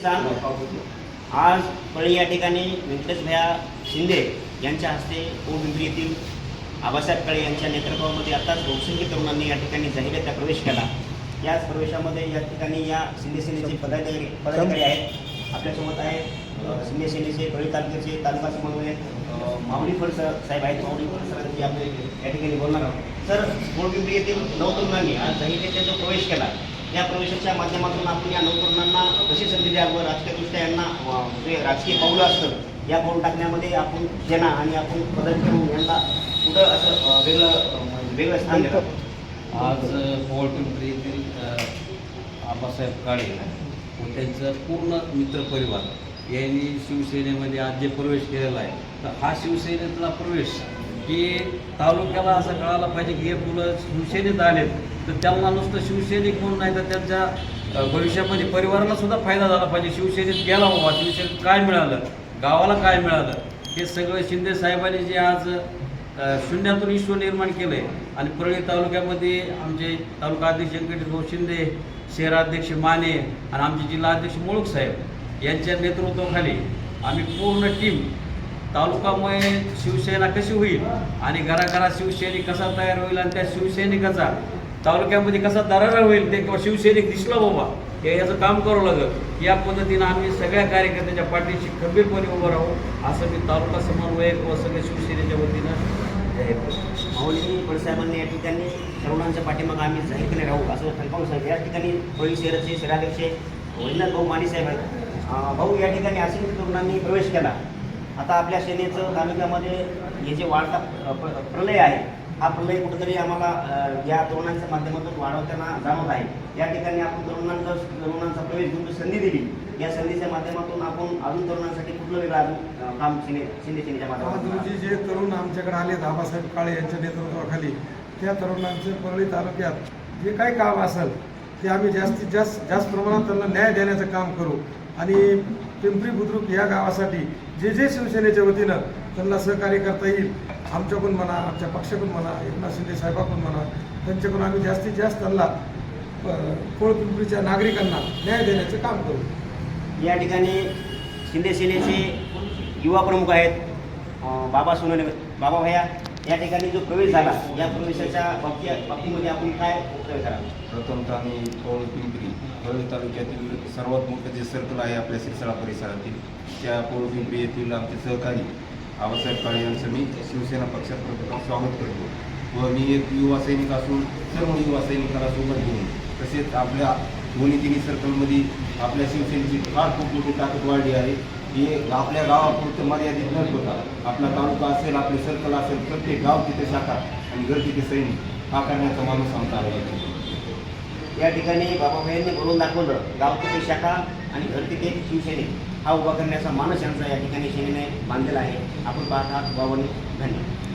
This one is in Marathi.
आज पळी या ठिकाणी व्यंकटेश भैया शिंदे यांच्या हस्ते पिंपरी येथील आबासाहेब काळे यांच्या नेतृत्वामध्ये आताच बहुसंख्य तरुणांनी या ठिकाणी जाहिरात प्रवेश केला। याच प्रवेशामध्ये या ठिकाणी या शिंदे सेनेचे पदाधिकारी आहेत। आपल्यासोबत आहेत शिंदे सेनेचे पळी तालुक्याचे तालुका समन्वयक माऊली फड साहेब आहेत। माऊली फड सरांची आपण या ठिकाणी बोलणार आहोत। सर, पिंपरी येथील 9 तरुणांनी आज जाहिरातीचा जो प्रवेश केला, या प्रवेशाच्या माध्यमातून आपण या 9 तरुणांना कशी संधी द्यावं, राजकीयदृष्ट्या यांना जे राजकीय पाऊलं असतं या पाऊल टाकण्यामध्ये आपण सेना आणि आपण पदाधिकारी यांना कुठं असं वेगळं स्थान देतो। आज पिंपरी येथील आबासाहेब काळे व त्यांचं पूर्ण मित्रपरिवार यांनी शिवसेनेमध्ये आज जे प्रवेश केलेला आहे, तर हा शिवसेनेतला प्रवेश की तालुक्याला असं कळायला पाहिजे की हे मुलं शिवसेनेत आलेत, तर त्यांना नुसतं शिवसैनिक म्हणून नाही तर त्यांच्या भविष्यामध्ये परिवाराला सुद्धा फायदा झाला पाहिजे। शिवसेनेत गेला बाबा, शिवसेनेत काय मिळालं, गावाला काय मिळालं, हे सगळं शिंदे साहेबांनी जे आज शून्यातून विश्व निर्माण केलं आहे। आणि परळी तालुक्यामध्ये आमचे तालुका अध्यक्ष व्यंकटेश शिंदे, शहराध्यक्ष माने आणि आमचे जिल्हाध्यक्ष मुळूक साहेब यांच्या नेतृत्वाखाली आम्ही पूर्ण टीम तालुकामुळे शिवसेना कशी होईल आणि घराघरात शिवसैनिक कसा तयार होईल आणि त्या शिवसैनिकाचा तालुक्यामध्ये कसा दरारा होईल, ते किंवा शिवसैनिक दिसला बाबा हे याचं काम करावं लागेल। या पद्धतीनं आम्ही सगळ्या कार्यकर्त्यांच्या पाठीशी खंबीरपणे उभं राहू असं मी तालुका समन्वयक व सगळ्या शिवसेनेच्या वतीनं माऊली फडसाहेबांनी या ठिकाणी तरुणांच्या पाठीमागं आम्ही जाहीरपणे राहू असं ठणकावून सांगितलं। या ठिकाणी पळी शहराचे शहराध्यक्ष वैजनाथ भाऊ माने साहेब आहेत। भाऊ, या ठिकाणी असंख्य तरुणांनी प्रवेश केला। आता आपल्या सेनेचं तालुक्यामध्ये हे जे वाढता प्रलय आहे, हा प्रलय कुठेतरी आम्हाला या तरुणांच्या माध्यमातून वाढवताना जाणवत आहे। या ठिकाणी आपण तरुणांचा प्रवेश घेऊन संधी दिली, या संधीच्या माध्यमातून आपण अजून तरुणांसाठी कुठलं वेगळं अजून काम शिंदे सेनेच्या माध्यमातून जे तरुण आमच्याकडे आले आबासाहेब काळे यांच्या नेतृत्वाखाली, त्या तरुणांचे परळी तालुक्यात जे काही काम असेल ते आम्ही जास्तीत जास्त प्रमाणात त्यांना न्याय देण्याचं काम करू। आणि पिंपरी बुद्रुक या गावासाठी जे शिवसेनेच्या वतीनं त्यांना सहकार्य करता येईल, आमच्याकडून म्हणा, आमच्या पक्षाकडून म्हणा, एकनाथ शिंदे साहेबाकडून म्हणा, त्यांच्याकडून आम्ही जास्तीत जास्त त्यांना पिंपरीच्या नागरिकांना न्याय देण्याचं काम करू। या ठिकाणी शिंदे सेनेचे युवा प्रमुख आहेत बाबा सोनवणे बाबा भैया, या ठिकाणी जो प्रवेश झाला या प्रवेशाच्या बाबतीमध्ये आपण काय वक्तव्य कराल? प्रथमतः आम्ही पिंपरी परळी तालुक्यातील सर्वात मोठं जे सर्कल आहे आपल्या सिरसाळा परिसरातील, त्या पिंपरी येथील आमचे सहकारी आबासाहेब काळे यांचं मी शिवसेना पक्षात प्रथम स्वागत करतो। व मी एक युवा सैनिक असून सर्व युवा सैनिकांना सोबत घेऊन, तसेच आपल्या दोन्ही तिन्ही सर्कलमध्ये आपल्या शिवसेनेची फार खूप मोठी ताकद वाढली आहे। ही आपल्या गावापुरतं मर्यादित न होता आपला तालुका असेल, आपले सर्कल असेल, प्रत्येक गाव तिथे शाखा आणि घर तिथे सैनिक हा करण्याचा माणूस आमचा आहे। या ठिकाणी बाबाभाईंनी बोलून दाखवलं, गाव तिथे शाखा आणि घर तिथे शिवसैनिक हा उभा करण्याचा मानस यांचा या ठिकाणी सेनेने बांधलेला आहे। आपण पाहत आहात बाबांनी। धन्यवाद।